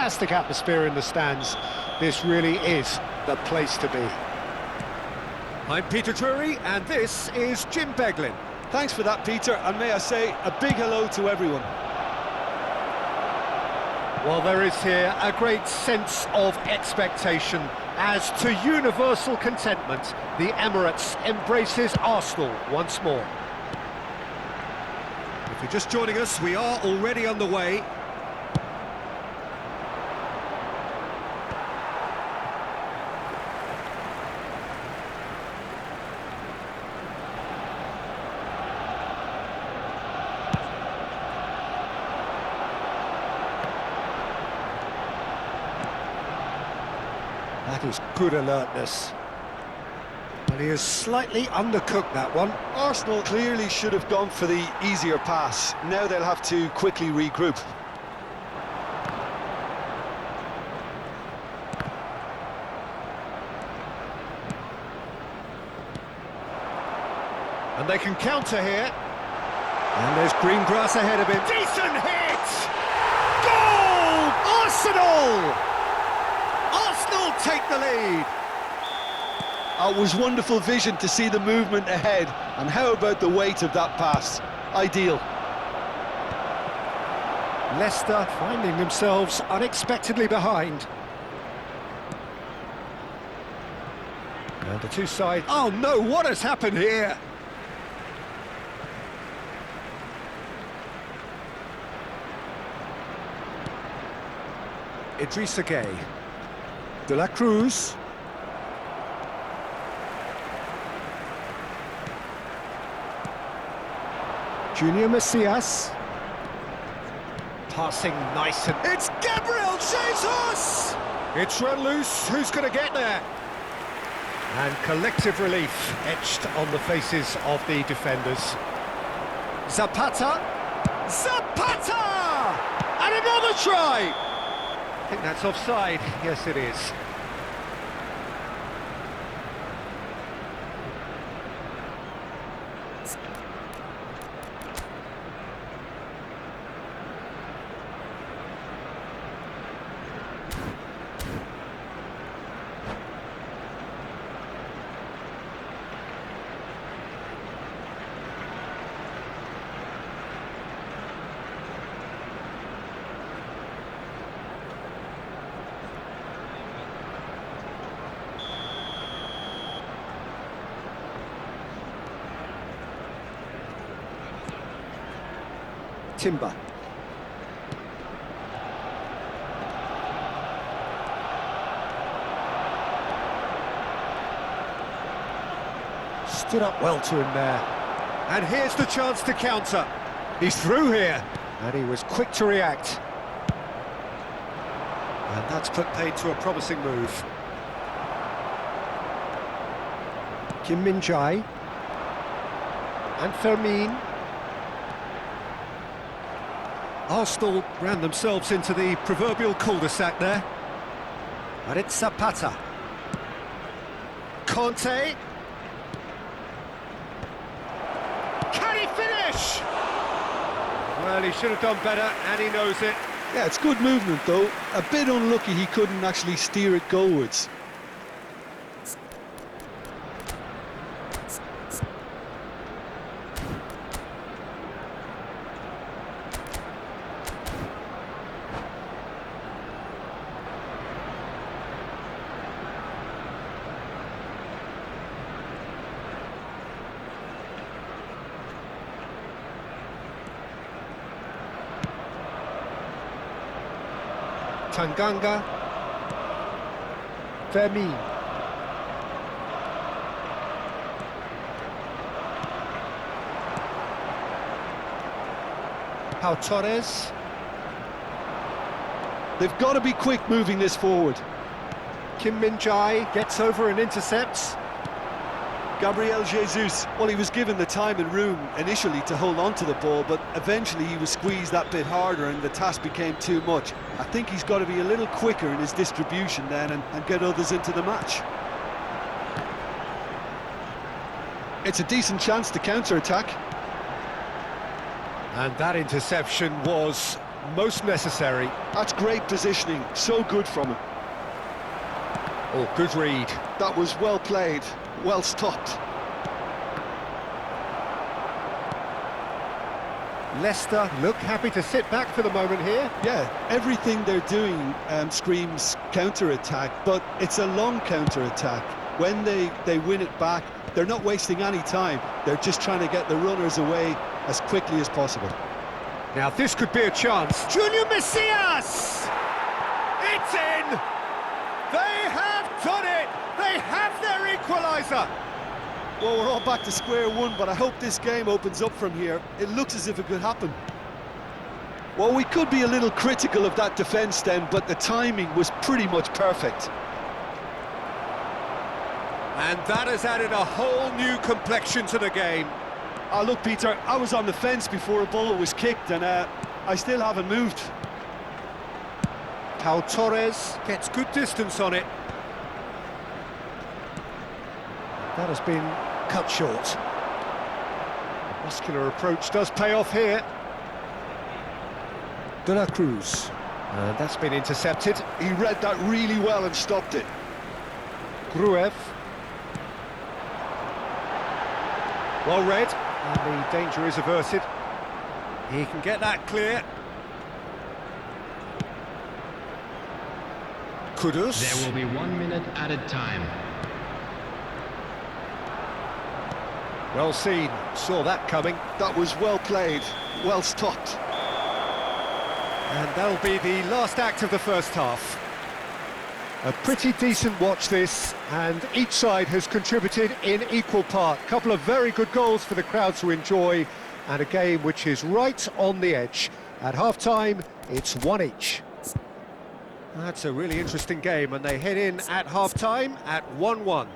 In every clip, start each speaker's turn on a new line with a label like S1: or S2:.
S1: fantastic atmosphere in the stands. This really is the place to be.
S2: I'm Peter Drury, and this is Jim Beglin.
S3: Thanks for that, Peter, and may I say a big hello to everyone.
S1: Well, there is here a great sense of expectation as to universal contentment. The Emirates embraces Arsenal once more.
S2: If you're just joining us, we are already on the way.
S1: That is good alertness. But he has slightly undercooked that one.
S3: Arsenal clearly should have gone for the easier pass. Now they'll have to quickly regroup.
S2: And they can counter here. And there's green grass ahead of him. Decent hit! Goal! Arsenal! Arsenal take the lead.
S3: It was wonderful vision to see the movement ahead, and how about the weight of that pass? Ideal.
S1: Leicester finding themselves unexpectedly behind. And the two sides...
S2: Oh no, what has happened here?
S1: Idrissa Gueye. De la Cruz. Junior Messias. Passing nice and...
S2: It's Gabriel Jesus! It's run loose, who's going to get there?
S1: And collective relief etched on the faces of the defenders. Zapata.
S2: Zapata! And another try!
S1: I think that's offside. Yes, it is. Timber. Stood up well to him there.
S2: And here's the chance to counter. He's through here.
S1: And he was quick to react.
S2: And that's put paid to a promising move.
S1: Kim Min-jae. And Fermin.
S2: Arsenal ran themselves into the proverbial cul-de-sac there.
S1: And it's Zapata.
S2: Conte. Can he finish? Well, he should have done better, and he knows it.
S3: Yeah, it's good movement though. A bit unlucky he couldn't actually steer it goalwards.
S1: Tanganga. Fermin. Pau Torres.
S3: They've got to be quick moving this forward.
S1: Kim Min-jae gets over and intercepts.
S3: Gabriel Jesus, well, he was given the time and room initially to hold on to the ball, but eventually he was squeezed that bit harder and the task became too much. I think he's got to be a little quicker in his distribution then and get others into the match. It's a decent chance to counter-attack.
S2: And that interception was
S1: most necessary.
S3: That's great positioning, so good from him.
S1: Oh, good read.
S3: That was well played, well stopped.
S1: Leicester look happy to sit back for the moment here.
S3: Yeah, everything they're doing screams counter-attack, but it's a long counter-attack. When they win it back, they're not wasting any time. They're just trying to get the runners away as quickly as possible.
S1: Now this could be a chance. Junior Messias! It's in! They have done it! They have their equaliser!
S3: Well, we're all back to square one, but I hope this game opens up from here. It looks as if it could happen. Well, we could be a little critical of that defence then, but the timing was pretty much perfect.
S1: And that has added a whole new complexion to the game.
S3: Oh, look, Peter, I was on the fence before a ball was kicked, and I still haven't moved.
S1: Pau Torres gets good distance on it. That has been cut short. The muscular approach does pay off here. De La Cruz. And that's been intercepted.
S3: He read that really well and stopped it.
S1: Gruev. Well read, and the danger is averted. He can get that clear. Kudus.
S4: There will be 1 minute added time.
S1: Well seen, saw that coming.
S3: That was well played, well stopped.
S1: And that'll be the last act of the first half. A pretty decent watch this, and each side has contributed in equal part. A couple of very good goals for the crowd to enjoy, and a game which is right on the edge. At half-time, it's 1 each. That's a really interesting game, and they head in at half-time at 1-1.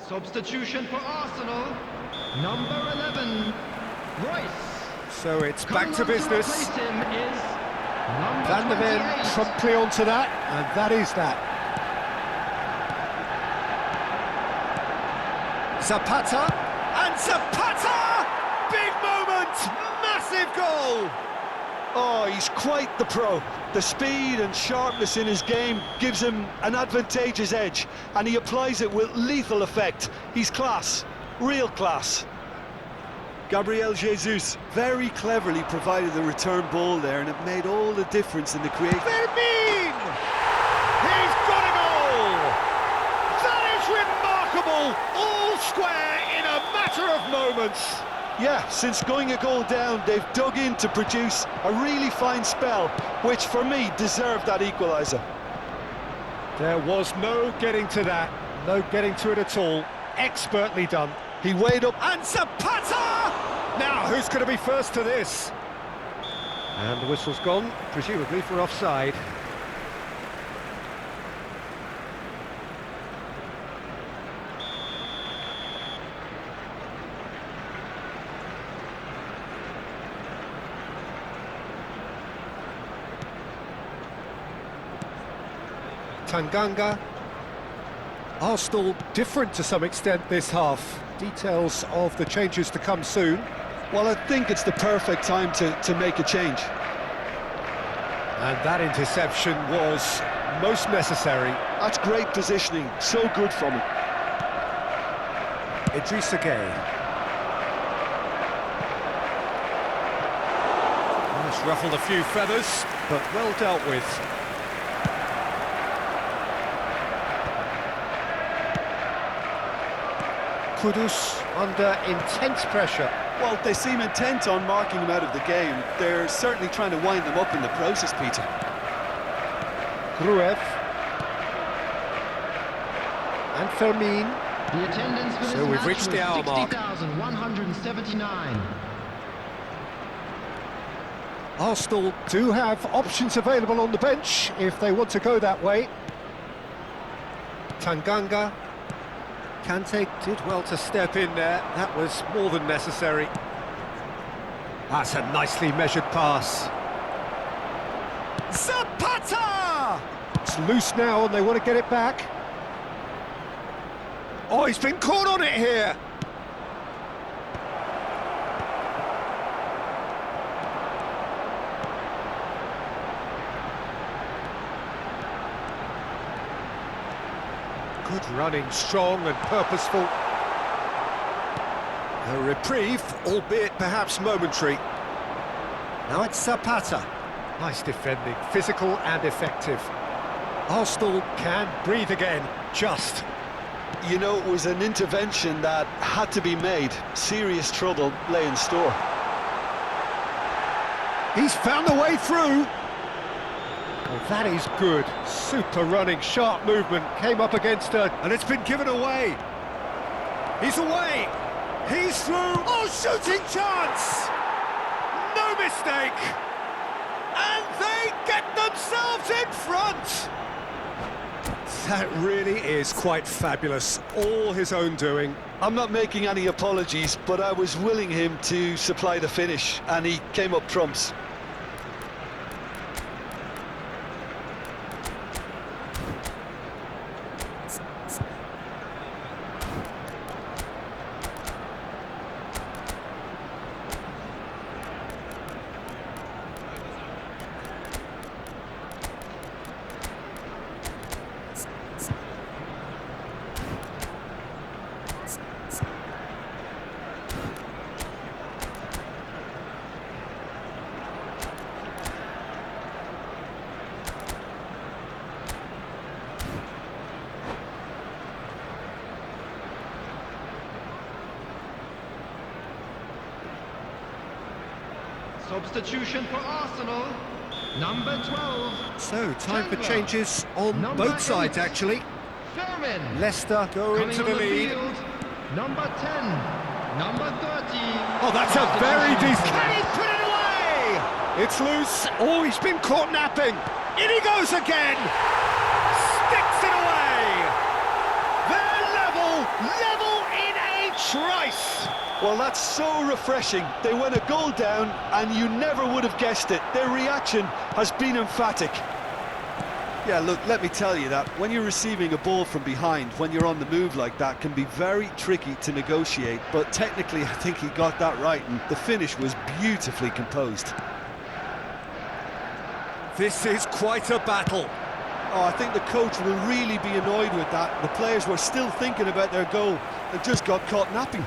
S4: Substitution for Arsenal, number 11, Royce.
S1: So it's back to
S4: Coming on
S1: business.
S4: replace him is number
S1: Van der Ven
S4: 28.
S1: promptly onto that, and that is that. Zapata, and Zapata! Big moment! Massive goal!
S3: Oh, he's quite the pro. The speed and sharpness in his game gives him an advantageous edge, and he applies it with lethal effect. He's class, real class. Gabriel Jesus very cleverly provided the return ball there, and it made all the difference in the creation.
S1: Fermin! He's got a goal! That is remarkable! All square in a matter of moments.
S3: Yeah, since going a goal down, they've dug in to produce a really fine spell, which for me deserved that equaliser.
S1: There was no getting to that, no getting to it at all. Expertly done.
S3: He weighed up.
S1: And Zapata! Now, who's going to be first to this? And the whistle's gone, presumably for offside. Tanganga. Arsenal different to some extent this half. Details of the changes to come soon.
S3: Well, I think it's the perfect time to make a change.
S1: And that interception was most necessary.
S3: That's great positioning, so good from him.
S1: Idrissa Gueye. That's ruffled a few feathers, but well dealt with. Kudus under intense pressure.
S3: Well, they seem intent on marking him out of the game. They're certainly trying to wind them up in the process, Peter.
S1: Gruev. And Fermin.
S4: The attendance for this
S1: So we've
S4: match
S1: reached
S4: was
S1: the hour mark.
S4: 60,179.
S1: Arsenal do have options available on the bench if they want to go that way. Tanganga. Kante did well to step in there. That was more than necessary. That's a nicely measured pass. Zapata! It's loose now and they want to get it back. Oh, he's been caught on it here. Good running, strong and purposeful. A reprieve, albeit perhaps momentary. Now it's Zapata. Nice defending, physical and effective. Arsenal can breathe again, just.
S3: You know, it was an intervention that had to be made. Serious trouble lay in store.
S1: He's found the way through. Well, that is good. Super running, sharp movement. Came up against her, and it's been given away. He's away. He's through. Oh, shooting chance! No mistake. And they get themselves in front. That really is quite fabulous. All his own doing.
S3: I'm not making any apologies, but I was willing him to supply the finish, and he came up trumps.
S4: Substitution for Arsenal, number 12.
S1: So, time for
S4: Chandler.
S1: changes on
S4: Number
S1: both sides,
S4: 8.
S1: actually.
S4: Fairman.
S1: Leicester go
S4: Coming
S1: into
S4: on
S1: the lead.
S4: field, number 10, number 30.
S1: Oh, that's a very decent...
S4: Can
S1: he put it away? It's loose. Oh, he's been caught napping. In he goes again. Sticks it away. They're level in a trice.
S3: Well, that's so refreshing. They went a goal down, and you never would have guessed it. Their reaction has been emphatic. Yeah, look, let me tell you that when you're receiving a ball from behind, when you're on the move like that, can be very tricky to negotiate. But technically, I think he got that right, and the finish was beautifully composed.
S1: This is quite a battle.
S3: Oh, I think the coach will really be annoyed with that. The players were still thinking about their goal and just got caught napping.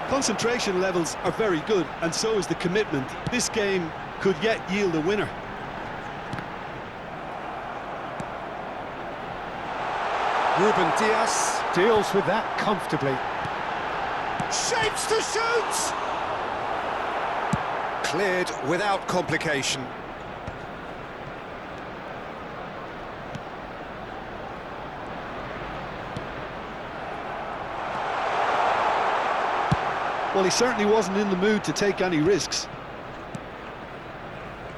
S3: Concentration levels are very good, and so is the commitment. This game could yet yield a winner.
S1: Ruben Dias deals with that comfortably. Shapes to shoot! Cleared without complication.
S3: Well, he certainly wasn't in the mood to take any risks.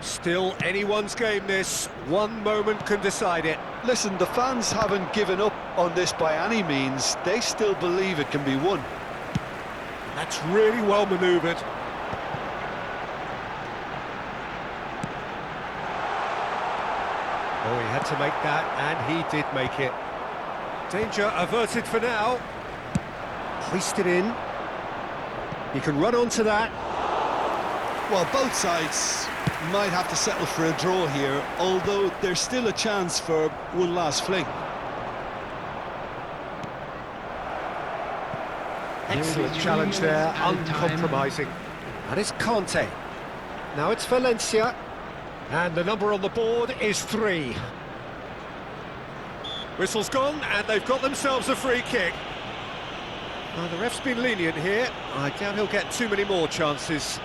S1: Still anyone's game, this. One moment can decide it.
S3: Listen, the fans haven't given up on this by any means. They still believe it can be won.
S1: That's really well manoeuvred. Oh, he had to make that, and he did make it. Danger averted for now. Hoisted in. He can run onto that.
S3: Well, both sides might have to settle for a draw here, although there's still a chance for one last fling.
S1: Excellent challenge there, uncompromising. And it's Conte. Now it's Valencia. And the number on the board is 3. Whistle's gone, and they've got themselves a free kick. Now, the ref's been lenient here. I doubt he'll get too many more chances.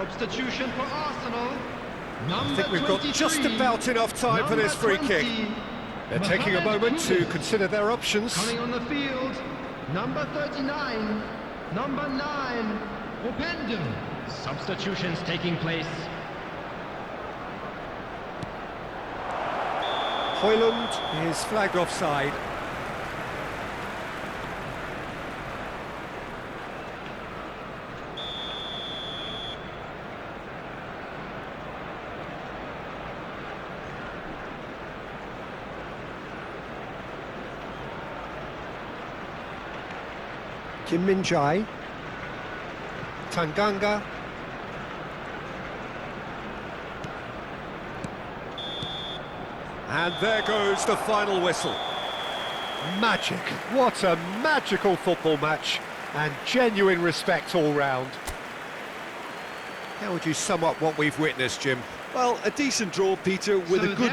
S4: Substitution for Arsenal.
S1: I think we've got just about enough time for this free kick. They're taking a moment to consider their options.
S4: Coming on the field, number 39, number 9, Opendum. Substitutions taking place.
S1: Højlund is flagged offside. Kim Min-jae, Tanganga, and there goes the final whistle. Magic, what a magical football match, and genuine respect all round. How would you sum up what we've witnessed, Jim?
S3: Well, a decent draw, Peter, with
S4: So
S3: a good...